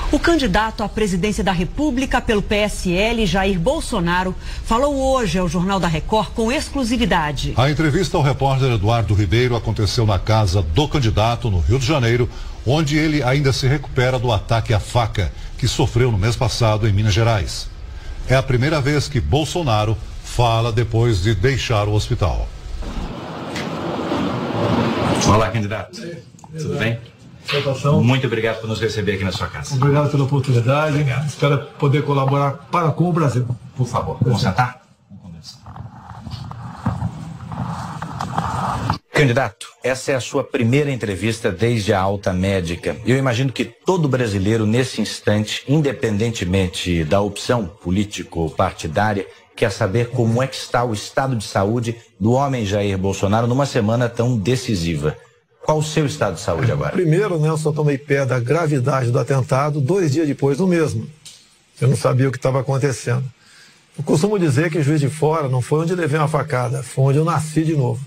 O candidato à presidência da República pelo PSL, Jair Bolsonaro, falou hoje ao Jornal da Record com exclusividade. A entrevista ao repórter Eduardo Ribeiro aconteceu na casa do candidato no Rio de Janeiro, onde ele ainda se recupera do ataque à faca que sofreu no mês passado em Minas Gerais. É a primeira vez que Bolsonaro fala depois de deixar o hospital. Olá, candidato. Tudo bem? Muito obrigado por nos receber aqui na sua casa. Obrigado pela oportunidade. Obrigado. Espero poder colaborar para com o Brasil. Por favor, vamos sentar? Vamos conversar. Candidato, essa é a sua primeira entrevista desde a alta médica. Eu imagino que todo brasileiro, nesse instante, independentemente da opção político-partidária, quer saber como é que está o estado de saúde do homem Jair Bolsonaro numa semana tão decisiva. Qual o seu estado de saúde agora? Primeiro, né, eu só tomei pé da gravidade do atentado 2 dias depois do mesmo. Eu não sabia o que estava acontecendo. Eu costumo dizer que Juiz de Fora não foi onde levei uma facada, foi onde eu nasci de novo.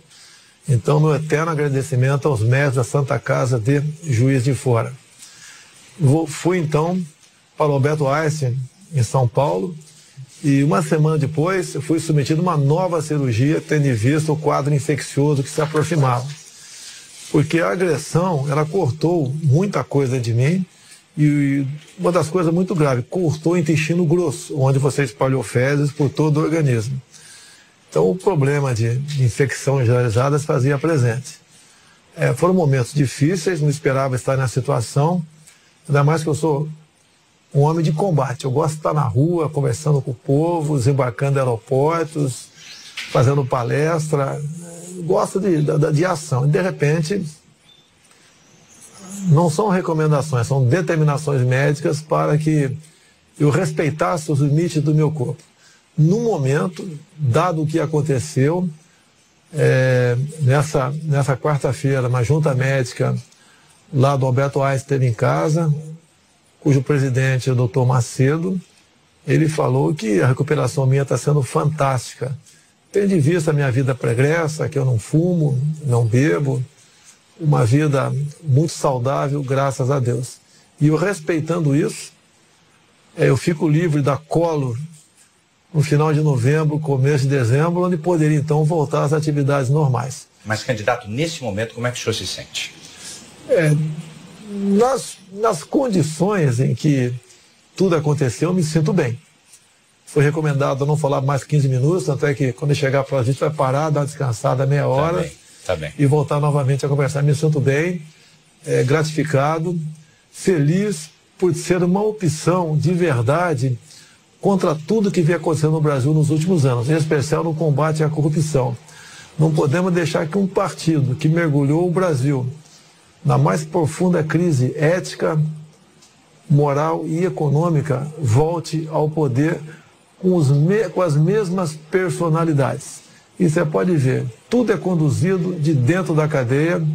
Então, meu eterno agradecimento aos médicos da Santa Casa de Juiz de Fora. Fui, então, para o Alberto Einstein, em São Paulo, e uma semana depois eu fui submetido a uma nova cirurgia, tendo em vista o quadro infeccioso que se aproximava. Porque a agressão, ela cortou muita coisa de mim, e uma das coisas muito graves, cortou o intestino grosso, onde você espalhou fezes por todo o organismo. Então o problema de infecção generalizada se fazia presente. Foram momentos difíceis, não esperava estar nessa situação, ainda mais que eu sou um homem de combate. Eu gosto de estar na rua, conversando com o povo, desembarcando em aeroportos, fazendo palestra. Gosto de ação. E, de repente, não são recomendações, são determinações médicas para que eu respeitasse os limites do meu corpo. No momento, dado o que aconteceu, nessa quarta-feira, uma junta médica lá do Alberto Einstein esteve em casa, cujo presidente é o Dr. Macedo. Ele falou que a recuperação minha está sendo fantástica. Tendo em vista a minha vida pregressa, que eu não fumo, não bebo, uma vida muito saudável, graças a Deus. E eu respeitando isso, eu fico livre da colo no final de novembro, começo de dezembro, onde poderia então voltar às atividades normais. Mas, candidato, nesse momento, como é que o senhor se sente? Nas condições em que tudo aconteceu, eu me sinto bem. Foi recomendado não falar mais 15 minutos, tanto é que quando chegar para a gente vai parar, dar uma descansada meia hora tá bem. E voltar novamente a conversar. Me sinto bem, gratificado, feliz por ser uma opção de verdade contra tudo que vem acontecendo no Brasil nos últimos anos, em especial no combate à corrupção. Não podemos deixar que um partido que mergulhou o Brasil na mais profunda crise ética, moral e econômica volte ao poder com as mesmas personalidades. E você pode ver, tudo é conduzido de dentro da cadeia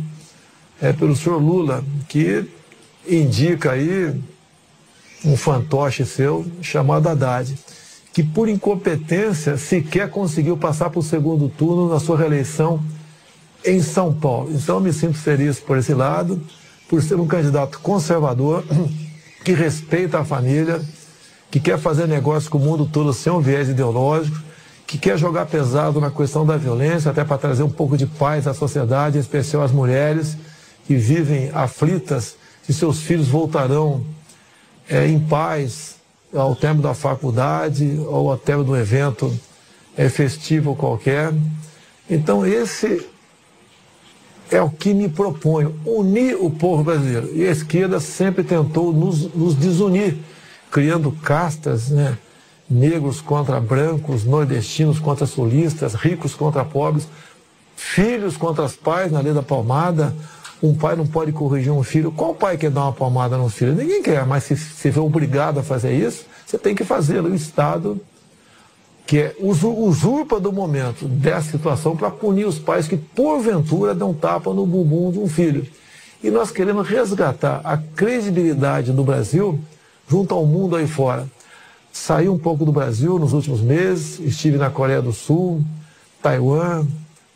pelo senhor Lula, que indica aí um fantoche seu chamado Haddad, que por incompetência sequer conseguiu passar para o segundo turno na sua reeleição em São Paulo. Então eu me sinto feliz por esse lado, por ser um candidato conservador, que respeita a família, que quer fazer negócio com o mundo todo sem um viés ideológico, que quer jogar pesado na questão da violência, até para trazer um pouco de paz à sociedade, em especial às mulheres que vivem aflitas, se seus filhos voltarão em paz ao término da faculdade ou ao término do evento festivo qualquer. Então esse é o que me proponho, unir o povo brasileiro. E a esquerda sempre tentou nos desunir, criando castas, né? Negros contra brancos, nordestinos contra sulistas, ricos contra pobres, filhos contra os pais, na lei da palmada. Um pai não pode corrigir um filho. Qual pai quer dar uma palmada no filho? Ninguém quer, mas se você for obrigado a fazer isso, você tem que fazê-lo. O Estado, que usurpa do momento dessa situação para punir os pais que, porventura, dão tapa no bumbum de um filho. E nós queremos resgatar a credibilidade do Brasil junto ao mundo aí fora. Saí um pouco do Brasil nos últimos meses, estive na Coreia do Sul, Taiwan,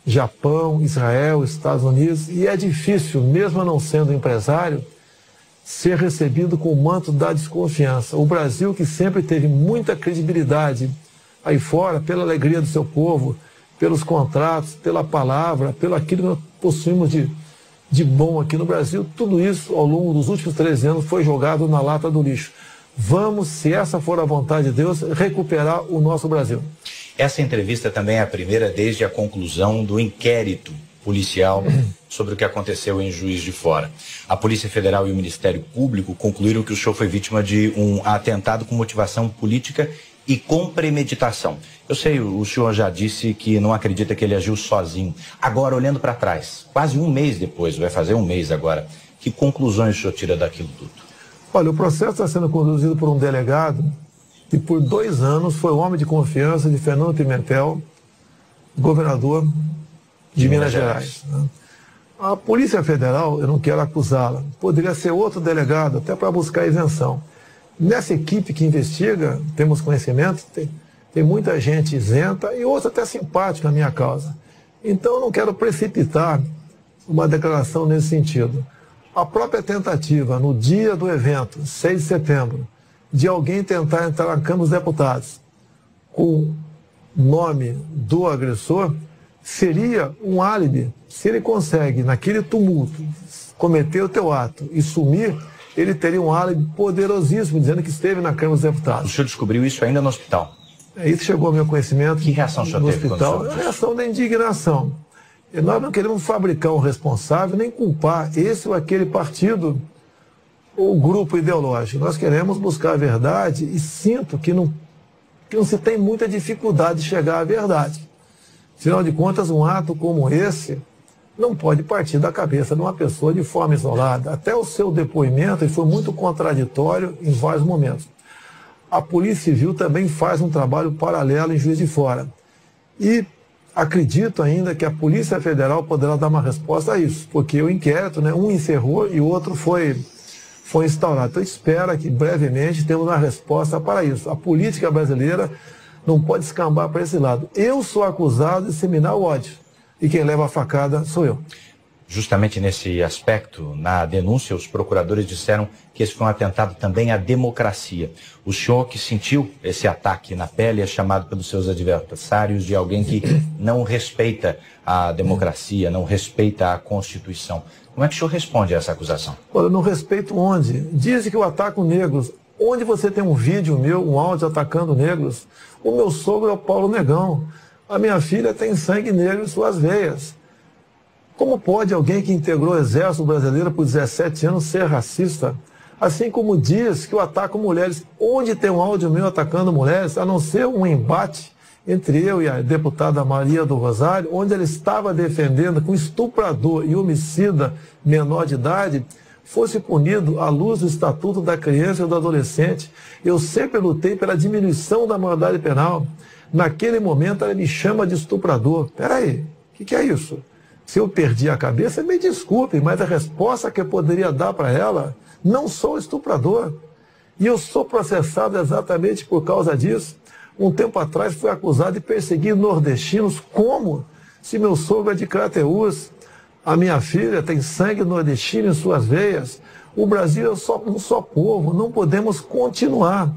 Japão, Israel, Estados Unidos, e é difícil, mesmo não sendo empresário, ser recebido com o manto da desconfiança. O Brasil, que sempre teve muita credibilidade aí fora, pela alegria do seu povo, pelos contratos, pela palavra, pelo aquilo que nós possuímos de bom aqui no Brasil, tudo isso, ao longo dos últimos 13 anos, foi jogado na lata do lixo. Vamos, se essa for a vontade de Deus, recuperar o nosso Brasil. Essa entrevista também é a primeira desde a conclusão do inquérito policial sobre o que aconteceu em Juiz de Fora. A Polícia Federal e o Ministério Público concluíram que o senhor foi vítima de um atentado com motivação política e com premeditação. Eu sei, o senhor já disse que não acredita que ele agiu sozinho. Agora, olhando para trás, quase um mês depois, vai fazer um mês agora, que conclusões o senhor tira daquilo tudo? Olha, o processo está sendo conduzido por um delegado que por 2 anos foi o homem de confiança de Fernando Pimentel, governador de Minas Gerais. A Polícia Federal, eu não quero acusá-la, poderia ser outro delegado, até para buscar isenção. Nessa equipe que investiga, temos conhecimento, tem muita gente isenta e outra até simpática à minha causa. Então eu não quero precipitar uma declaração nesse sentido. A própria tentativa, no dia do evento, 6 de setembro, de alguém tentar entrar na Câmara dos Deputados com o nome do agressor, seria um álibi. Se ele consegue, naquele tumulto, cometer o teu ato e sumir, ele teria um álibi poderosíssimo, dizendo que esteve na Câmara dos Deputados. O senhor descobriu isso ainda no hospital? Isso chegou ao meu conhecimento. Que reação o senhor teve no hospital? A reação da indignação. E nós não queremos fabricar um responsável, nem culpar esse ou aquele partido ou grupo ideológico. Nós queremos buscar a verdade e sinto que não se tem muita dificuldade de chegar à verdade. Afinal de contas, um ato como esse não pode partir da cabeça de uma pessoa de forma isolada. Até o seu depoimento ele foi muito contraditório em vários momentos. A Polícia Civil também faz um trabalho paralelo em Juiz de Fora. E acredito ainda que a Polícia Federal poderá dar uma resposta a isso, porque o inquérito, um encerrou e o outro foi instaurado. Então, espero que brevemente temos uma resposta para isso. A política brasileira não pode escambar para esse lado. Eu sou acusado de disseminar o ódio e quem leva a facada sou eu. Justamente nesse aspecto, na denúncia, os procuradores disseram que esse foi um atentado também à democracia. O senhor que sentiu esse ataque na pele é chamado pelos seus adversários de alguém que não respeita a democracia, não respeita a Constituição. Como é que o senhor responde a essa acusação? Olha, eu não respeito onde? Dizem que eu ataco negros. Onde você tem um vídeo meu, um áudio atacando negros? O meu sogro é o Paulo Negão. A minha filha tem sangue negro em suas veias. Como pode alguém que integrou o Exército Brasileiro por 17 anos ser racista? Assim como diz que eu ataco mulheres. Onde tem um áudio meu atacando mulheres, a não ser um embate entre eu e a deputada Maria do Rosário, onde ela estava defendendo que um estuprador e homicida menor de idade fosse punido à luz do Estatuto da Criança e do Adolescente. Eu sempre lutei pela diminuição da maioridade penal. Naquele momento ela me chama de estuprador. Peraí, o que é isso? Se eu perdi a cabeça, me desculpe, mas a resposta que eu poderia dar para ela, não sou estuprador. E eu sou processado exatamente por causa disso. Um tempo atrás fui acusado de perseguir nordestinos. Como? Se meu sogro é de Crateús, a minha filha tem sangue nordestino em suas veias. O Brasil é um só povo. Não podemos continuar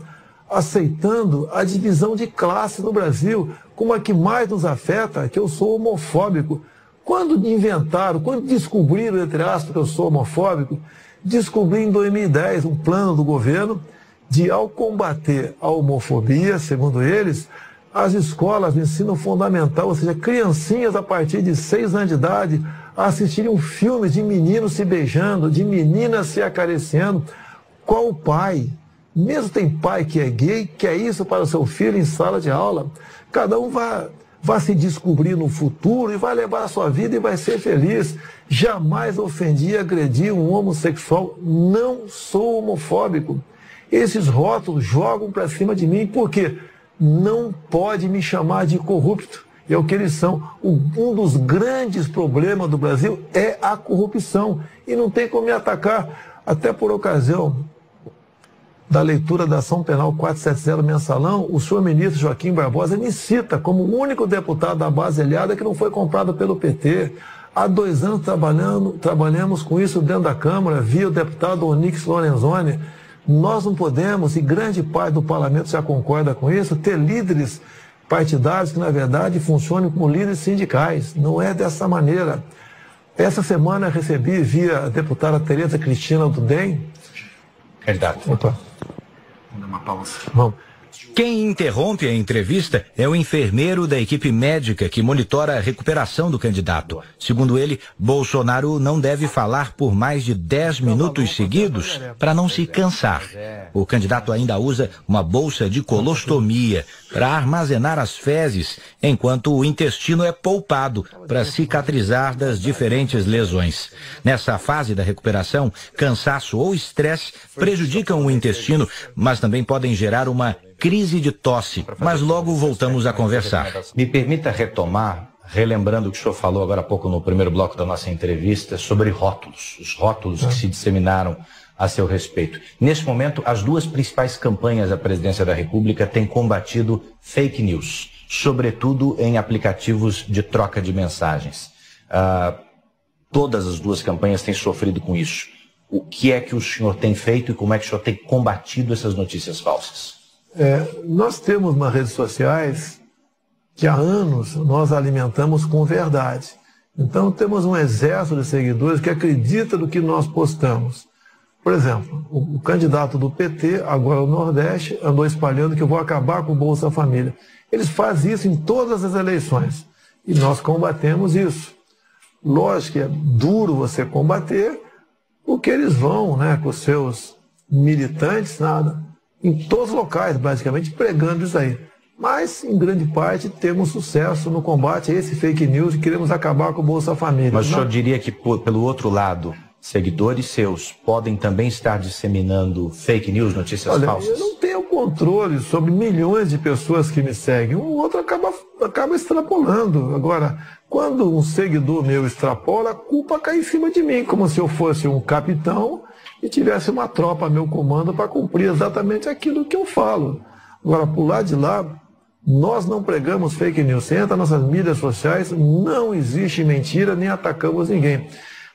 aceitando a divisão de classe no Brasil, como a que mais nos afeta, que eu sou homofóbico. Quando inventaram, quando descobriram, entre aspas, que eu sou homofóbico, descobri em 2010 um plano do governo de, ao combater a homofobia, segundo eles, as escolas de ensino fundamental, ou seja, criancinhas a partir de 6 anos de idade, assistirem filmes de meninos se beijando, de meninas se acariciando. Qual pai? Mesmo tem pai que é gay, quer isso para o seu filho em sala de aula. Cada um vai se descobrir no futuro e vai levar a sua vida e vai ser feliz. Jamais ofendi e agredi um homossexual. Não sou homofóbico. Esses rótulos jogam para cima de mim porque não pode me chamar de corrupto. É o que eles são. Um dos grandes problemas do Brasil é a corrupção. E não tem como me atacar. Até por ocasião da leitura da ação penal 470 mensalão, o senhor ministro Joaquim Barbosa me cita como o único deputado da base aliada que não foi comprado pelo PT. Há 2 anos trabalhamos com isso dentro da Câmara, via o deputado Onyx Lorenzoni. Nós não podemos, e grande parte do parlamento já concorda com isso, ter líderes partidários que, na verdade, funcionem como líderes sindicais. Não é dessa maneira. Essa semana recebi, via a deputada Tereza Cristina do DEM. Candidato. Opa. Vamos dar uma pausa. Vamos. Quem interrompe a entrevista é o enfermeiro da equipe médica que monitora a recuperação do candidato. Segundo ele, Bolsonaro não deve falar por mais de 10 minutos seguidos para não se cansar. O candidato ainda usa uma bolsa de colostomia para armazenar as fezes, enquanto o intestino é poupado para cicatrizar das diferentes lesões. Nessa fase da recuperação, cansaço ou estresse prejudicam o intestino, mas também podem gerar uma crise de tosse, mas logo voltamos a conversar. Me permita retomar, relembrando o que o senhor falou agora há pouco no primeiro bloco da nossa entrevista, sobre rótulos, os rótulos que se disseminaram a seu respeito. Nesse momento, as 2 principais campanhas da Presidência da República têm combatido fake news, sobretudo em aplicativos de troca de mensagens. Todas as 2 campanhas têm sofrido com isso. O que é que o senhor tem feito e como é que o senhor tem combatido essas notícias falsas? Nós temos nas redes sociais que há anos nós alimentamos com verdade. Então temos um exército de seguidores que acredita no que nós postamos. Por exemplo, o candidato do PT, agora no Nordeste, andou espalhando que eu vou acabar com o Bolsa Família. Eles fazem isso em todas as eleições e nós combatemos isso. Lógico que é duro você combater, porque eles vão, né, com os seus militantes, em todos os locais, basicamente, pregando isso aí. Mas, em grande parte, temos sucesso no combate a esse fake news e queremos acabar com o Bolsa Família. Mas o senhor diria que, pelo outro lado, seguidores seus podem também estar disseminando fake news, notícias falsas? Eu não tenho controle sobre milhões de pessoas que me seguem. Um outro acaba extrapolando. Agora, quando um seguidor meu extrapola, a culpa cai em cima de mim, como se eu fosse um capitão e tivesse uma tropa a meu comando para cumprir exatamente aquilo que eu falo. Agora, por lado de lá, nós não pregamos fake news. Você entra nas nossas mídias sociais, não existe mentira, nem atacamos ninguém.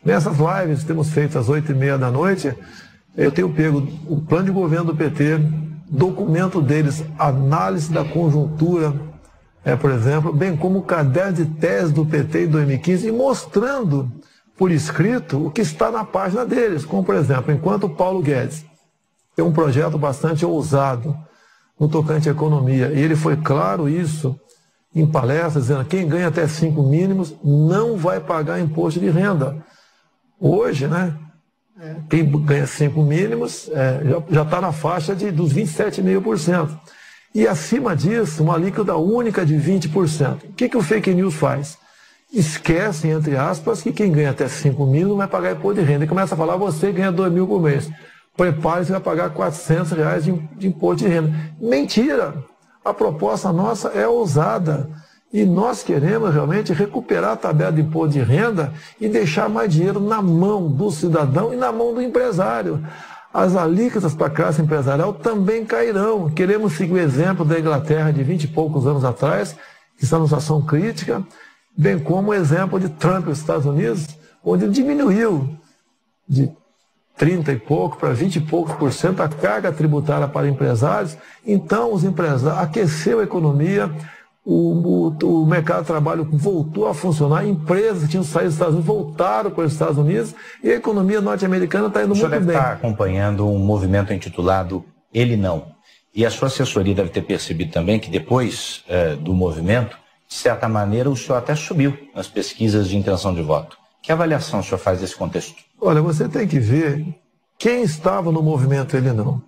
Nessas lives que temos feito às 8h30 da noite, eu tenho pego o plano de governo do PT, documento deles, análise da conjuntura, por exemplo, bem como o caderno de tese do PT em 2015, e mostrando por escrito o que está na página deles, como, por exemplo, enquanto o Paulo Guedes tem um projeto bastante ousado no tocante à economia, e ele foi claro isso em palestras, dizendo que quem ganha até 5 mínimos não vai pagar imposto de renda. Hoje, né, quem ganha 5 mínimos já está na faixa dos 27,5%. E acima disso, uma alíquota única de 20%. O que o fake news faz? Esquecem, entre aspas, que quem ganha até 5 mil não vai pagar imposto de renda. E começa a falar, você ganha 2 mil por mês. Prepare-se, vai pagar R$400 de imposto de renda. Mentira! A proposta nossa é ousada. E nós queremos realmente recuperar a tabela de imposto de renda e deixar mais dinheiro na mão do cidadão e na mão do empresário. As alíquotas para a classe empresarial também cairão. Queremos seguir o exemplo da Inglaterra de 20 e poucos anos atrás, que está numa situação crítica, bem como o exemplo de Trump nos Estados Unidos, onde diminuiu de 30 e pouco para 20 e poucos por cento a carga tributária para empresários. Então, os empresários aqueceu a economia, o mercado de trabalho voltou a funcionar, empresas que tinham saído dos Estados Unidos voltaram para os Estados Unidos e a economia norte-americana está indo muito bem. O senhor deve estar acompanhando um movimento intitulado Ele Não. E a sua assessoria deve ter percebido também que depois do movimento, de certa maneira, o senhor até subiu nas pesquisas de intenção de voto. Que avaliação o senhor faz desse contexto? Olha, você tem que ver quem estava no movimento Ele Não.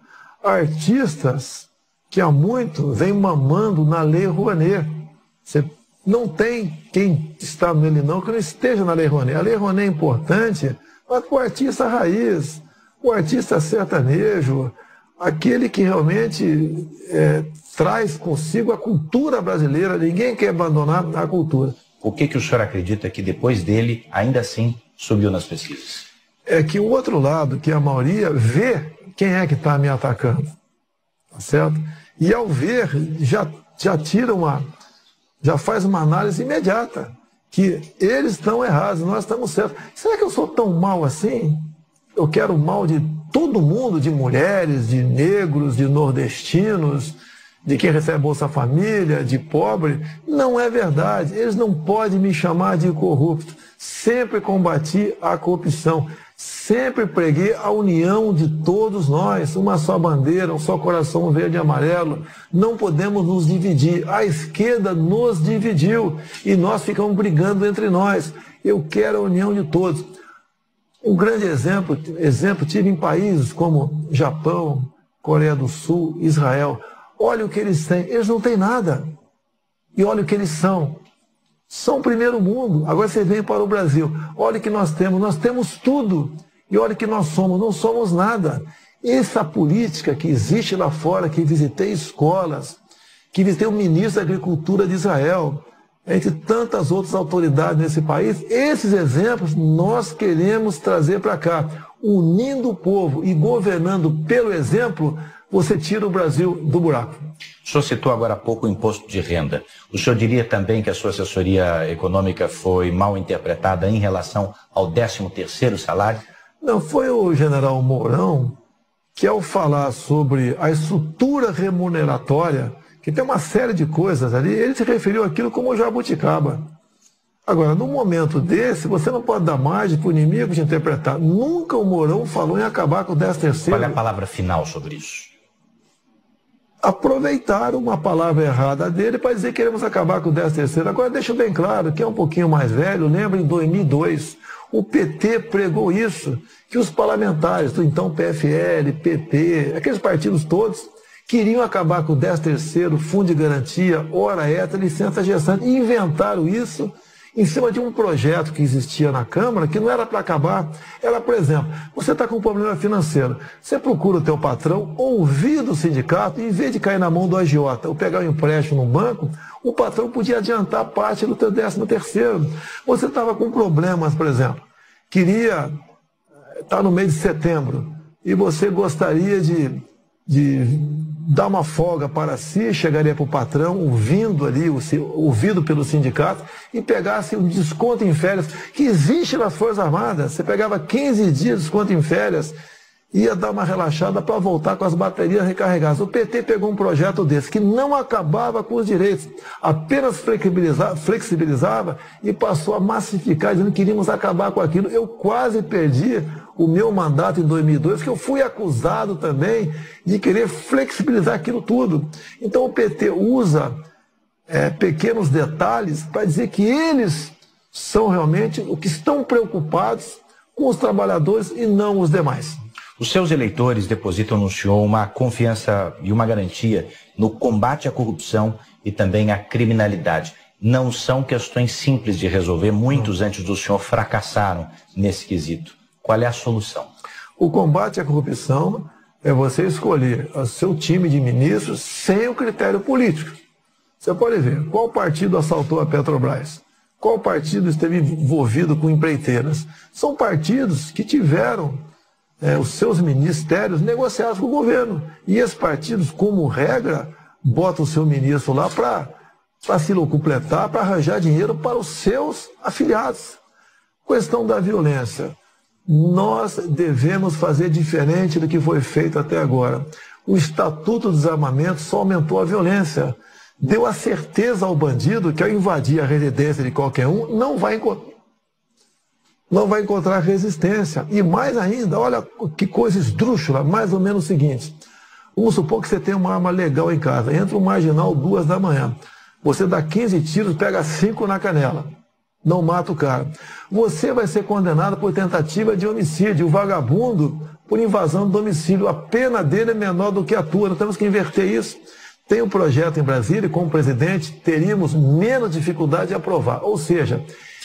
Artistas que há muito vem mamando na Lei Rouanet. Você não tem quem está no Ele Não que não esteja na Lei Rouanet. A Lei Rouanet é importante, mas para o artista raiz, o artista sertanejo, aquele que realmente traz consigo a cultura brasileira. Ninguém quer abandonar a cultura. O que o senhor acredita que depois dele, ainda assim, subiu nas pesquisas? É que o outro lado, que a maioria, vê quem é que está me atacando. Tá certo? E ao ver, já faz uma análise imediata. que eles estão errados, nós estamos certos. Será que eu sou tão mal assim? Eu quero o mal de todo mundo, de mulheres, de negros, de nordestinos, de quem recebe Bolsa Família, de pobre? Não é verdade. Eles não podem me chamar de corrupto. Sempre combati a corrupção. Sempre preguei a união de todos nós, uma só bandeira, um só coração verde e amarelo. Não podemos nos dividir. A esquerda nos dividiu e nós ficamos brigando entre nós. Eu quero a união de todos. Um grande exemplo tive em países como Japão, Coreia do Sul, Israel. Olha o que eles têm. Eles não têm nada. E olha o que eles são. São o primeiro mundo. Agora você vem para o Brasil. Olha o que nós temos tudo. E olha o que nós somos, não somos nada. Essa política que existe lá fora, que visitei escolas, que visitei o ministro da Agricultura de Israel, entre tantas outras autoridades nesse país, esses exemplos nós queremos trazer para cá. Unindo o povo e governando pelo exemplo, você tira o Brasil do buraco. O senhor citou agora há pouco o imposto de renda. O senhor diria também que a sua assessoria econômica foi mal interpretada em relação ao 13º salário? Não, foi o general Mourão que, ao falar sobre a estrutura remuneratória, que tem uma série de coisas ali, ele se referiu àquilo como jabuticaba. Agora, num momento desse, você não pode dar margem para o inimigo de interpretar. Nunca o Mourão falou em acabar com o 13º. Qual é a palavra final sobre isso? Aproveitaram uma palavra errada dele para dizer que queremos acabar com o 13º. Agora, deixa bem claro, quem é um pouquinho mais velho, lembra em 2002, o PT pregou isso, que os parlamentares do então PFL, PP, aqueles partidos todos, queriam acabar com o 13º, fundo de garantia, hora extra, licença gestante, e inventaram isso em cima de um projeto que existia na Câmara, que não era para acabar. Era, por exemplo, você está com um problema financeiro, você procura o teu patrão, ouvir do sindicato, em vez de cair na mão do agiota ou pegar um empréstimo no banco, o patrão podia adiantar parte do teu 13º. Você estava com problemas, por exemplo, queria estar no mês de setembro, e você gostaria de dar uma folga para si, chegaria para o patrão, ouvido pelo sindicato, e pegasse um desconto em férias, que existe nas Forças Armadas. Você pegava 15 dias de desconto em férias, ia dar uma relaxada para voltar com as baterias recarregadas. O PT pegou um projeto desse, que não acabava com os direitos, apenas flexibilizava e passou a massificar, dizendo que queríamos acabar com aquilo. Eu quase perdi o meu mandato em 2002, porque eu fui acusado também de querer flexibilizar aquilo tudo. Então o PT usa pequenos detalhes para dizer que eles são realmente o que estão preocupados com os trabalhadores e não os demais. Os seus eleitores depositam no senhor uma confiança e uma garantia no combate à corrupção e também à criminalidade. Não são questões simples de resolver. Muitos antes do senhor fracassaram nesse quesito. Qual é a solução? O combate à corrupção é você escolher o seu time de ministros sem o critério político. Você pode ver qual partido assaltou a Petrobras, qual partido esteve envolvido com empreiteiras. São partidos que tiveram os seus ministérios negociados com o governo. E esses partidos, como regra, botam o seu ministro lá para se locupletar, para arranjar dinheiro para os seus afiliados. Questão da violência. Nós devemos fazer diferente do que foi feito até agora. O Estatuto do Desarmamento só aumentou a violência. Deu a certeza ao bandido que, ao invadir a residência de qualquer um, não vai encontrar resistência. E mais ainda, olha que coisa esdrúxula, mais ou menos o seguinte. Vamos supor que você tem uma arma legal em casa, entra um marginal 2 da manhã. Você dá 15 tiros, pega 5 na canela. Não mata o cara. Você vai ser condenado por tentativa de homicídio. O vagabundo por invasão do domicílio. A pena dele é menor do que a tua. Nós temos que inverter isso. Tem um projeto em Brasília e, como presidente, teríamos menos dificuldade de aprovar. Ou seja,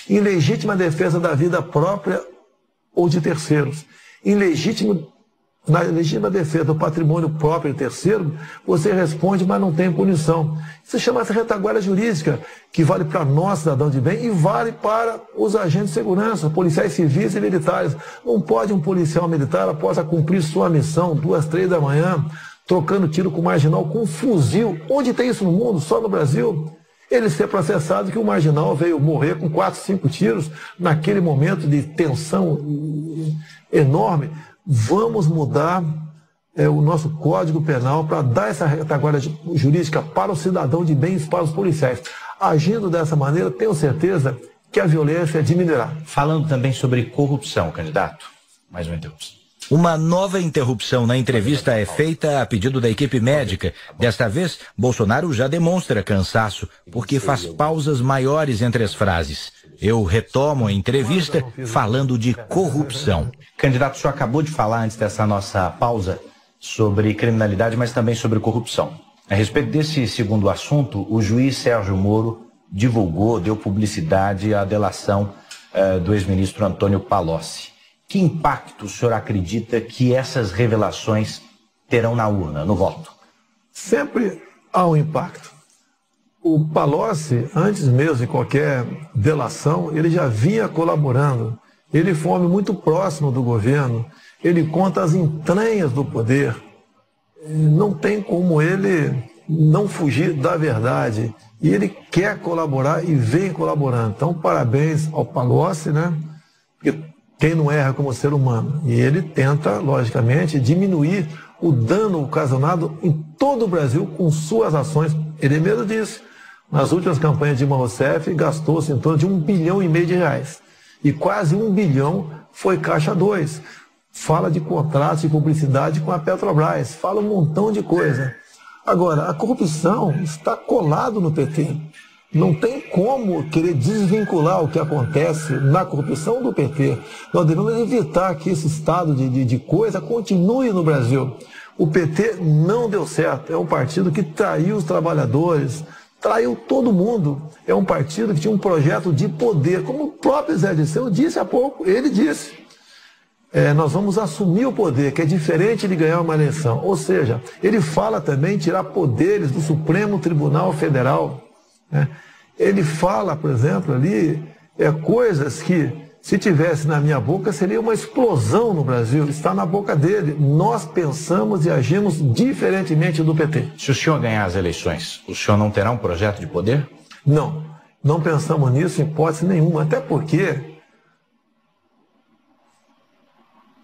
em legítima defesa da vida própria ou de terceiros. Na legítima defesa do patrimônio próprio de terceiro, você responde, mas não tem punição. Isso chama-se retaguarda jurídica, que vale para nós, cidadão de bem, e vale para os agentes de segurança, policiais civis e militares. Não pode um policial militar, após cumprir sua missão, 2, 3 da manhã, trocando tiro com marginal, com um fuzil. Onde tem isso no mundo? Só no Brasil. ele ser processado que o marginal veio morrer com 4, 5 tiros naquele momento de tensão enorme. Vamos mudar o nosso Código Penal para dar essa retaguarda jurídica para o cidadão de bem e para os policiais. Agindo dessa maneira, tenho certeza que a violência diminuirá. Falando também sobre corrupção, candidato. Mais uma interrupção. Uma nova interrupção na entrevista é feita a pedido da equipe médica. Desta vez, Bolsonaro já demonstra cansaço, porque faz pausas maiores entre as frases. Eu retomo a entrevista falando de corrupção. Candidato, o senhor acabou de falar antes dessa nossa pausa sobre criminalidade, mas também sobre corrupção. A respeito desse segundo assunto, o juiz Sérgio Moro divulgou, deu publicidade à delação do ex-ministro Antônio Palocci. Que impacto o senhor acredita que essas revelações terão na urna, no voto? Sempre há um impacto. O Palocci, antes mesmo de qualquer delação, ele já vinha colaborando. Ele foi um homem muito próximo do governo. Ele conta as entranhas do poder. Não tem como ele não fugir da verdade. E ele quer colaborar e vem colaborando. Então, parabéns ao Palocci, né? Porque quem não erra como ser humano. E ele tenta, logicamente, diminuir o dano ocasionado em todo o Brasil com suas ações. Ele mesmo disse, nas últimas campanhas de Dilma Rousseff, gastou-se em torno de R$1,5 bilhão de reais. E quase R$1 bilhão foi Caixa 2. Fala de contratos de publicidade com a Petrobras. Fala um montão de coisa. Agora, a corrupção está colado no PT. Não tem como querer desvincular o que acontece na corrupção do PT. Nós devemos evitar que esse estado de coisa continue no Brasil. O PT não deu certo. É um partido que traiu os trabalhadores, traiu todo mundo. É um partido que tinha um projeto de poder. Como o próprio Zé Dirceu disse há pouco, ele disse. Nós vamos assumir o poder, que é diferente de ganhar uma eleição. Ou seja, ele fala também em tirar poderes do Supremo Tribunal Federal, né? Ele fala, por exemplo, ali, coisas que, se tivesse na minha boca, seria uma explosão no Brasil. Está na boca dele. Nós pensamos e agimos diferentemente do PT. Se o senhor ganhar as eleições, o senhor não terá um projeto de poder? Não, não pensamos nisso em hipótese nenhuma. Até porque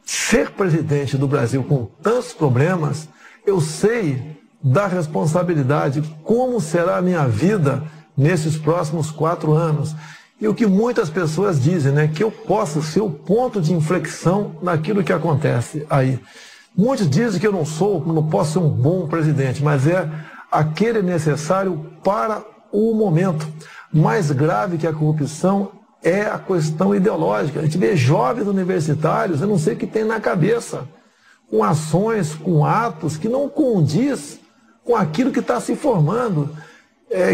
ser presidente do Brasil com tantos problemas, eu sei da responsabilidade, como será a minha vida nesses próximos 4 anos. E o que muitas pessoas dizem, né, que eu posso ser o ponto de inflexão naquilo que acontece aí. Muitos dizem que eu não posso ser um bom presidente, mas é aquele necessário para o momento. Mais grave que a corrupção é a questão ideológica. A gente vê jovens universitários, eu não sei o que tem na cabeça, com ações, com atos que não condiz com aquilo que está se formando.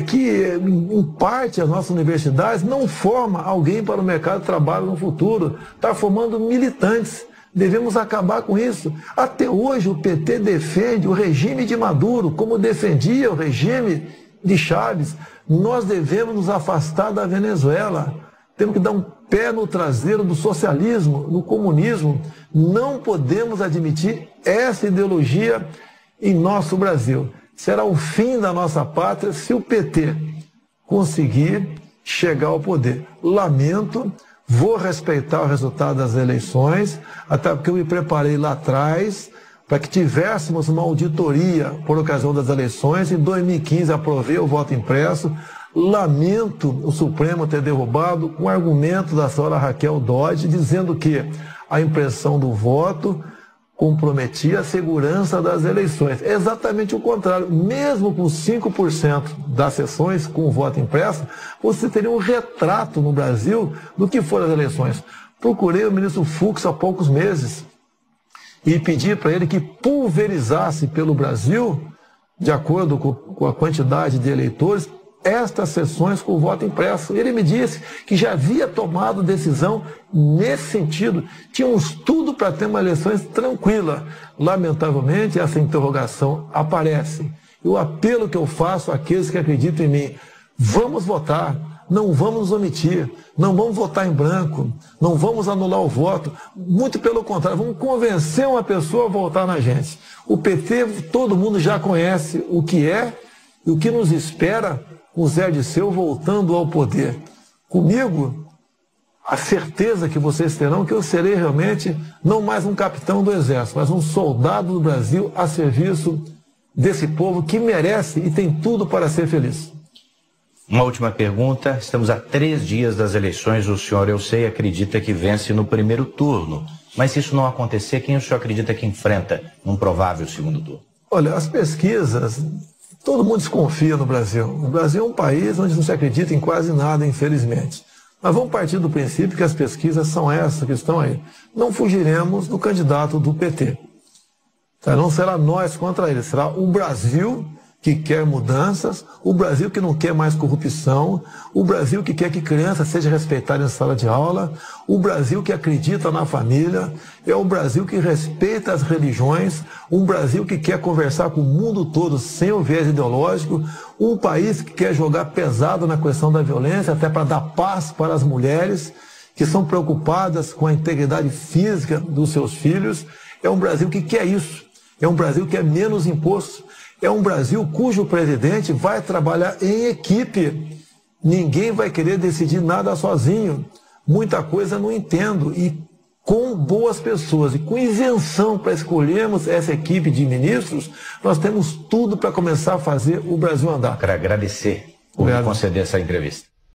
Que, em parte, as nossas universidades não formam alguém para o mercado de trabalho no futuro. Está formando militantes. Devemos acabar com isso. Até hoje, o PT defende o regime de Maduro, como defendia o regime de Chávez. Nós devemos nos afastar da Venezuela. Temos que dar um pé no traseiro do socialismo, do comunismo. Não podemos admitir essa ideologia em nosso Brasil. Será o fim da nossa pátria se o PT conseguir chegar ao poder. Lamento, vou respeitar o resultado das eleições, até porque eu me preparei lá atrás para que tivéssemos uma auditoria por ocasião das eleições. Em 2015 aprovei o voto impresso. Lamento o Supremo ter derrubado com o argumento da senhora Raquel Dodge, dizendo que a impressão do voto comprometia a segurança das eleições. É exatamente o contrário. Mesmo com 5% das sessões com o voto impresso, você teria um retrato no Brasil do que foram as eleições. Procurei o ministro Fux há poucos meses e pedi para ele que pulverizasse pelo Brasil, de acordo com a quantidade de eleitores, estas sessões com o voto impresso. Ele me disse que já havia tomado decisão nesse sentido. Tínhamos tudo para ter uma eleição tranquila. Lamentavelmente, essa interrogação aparece. E o apelo que eu faço àqueles que acreditam em mim: vamos votar, não vamos nos omitir, não vamos votar em branco, não vamos anular o voto. Muito pelo contrário, vamos convencer uma pessoa a votar na gente. O PT, todo mundo já conhece o que é e o que nos espera com Zé Dirceu voltando ao poder. Comigo, a certeza que vocês terão que eu serei realmente não mais um capitão do Exército, mas um soldado do Brasil a serviço desse povo que merece e tem tudo para ser feliz. Uma última pergunta. Estamos a 3 dias das eleições. O senhor, eu sei, acredita que vence no primeiro turno. Mas se isso não acontecer, quem o senhor acredita que enfrenta num provável segundo turno? Olha, as pesquisas, todo mundo desconfia no Brasil. O Brasil é um país onde não se acredita em quase nada, infelizmente. Mas vamos partir do princípio que as pesquisas são essas que estão aí. Não fugiremos do candidato do PT. Não será nós contra ele, será o Brasil que quer mudanças, o Brasil que não quer mais corrupção, o Brasil que quer que criança seja respeitada em sala de aula, o Brasil que acredita na família, é o Brasil que respeita as religiões, um Brasil que quer conversar com o mundo todo sem o viés ideológico, um país que quer jogar pesado na questão da violência, até para dar paz para as mulheres que são preocupadas com a integridade física dos seus filhos. É um Brasil que quer isso, é um Brasil que é menos imposto. É um Brasil cujo presidente vai trabalhar em equipe. Ninguém vai querer decidir nada sozinho. Muita coisa não entendo. E com boas pessoas e com isenção para escolhermos essa equipe de ministros, nós temos tudo para começar a fazer o Brasil andar. Quero agradecer por me conceder essa entrevista.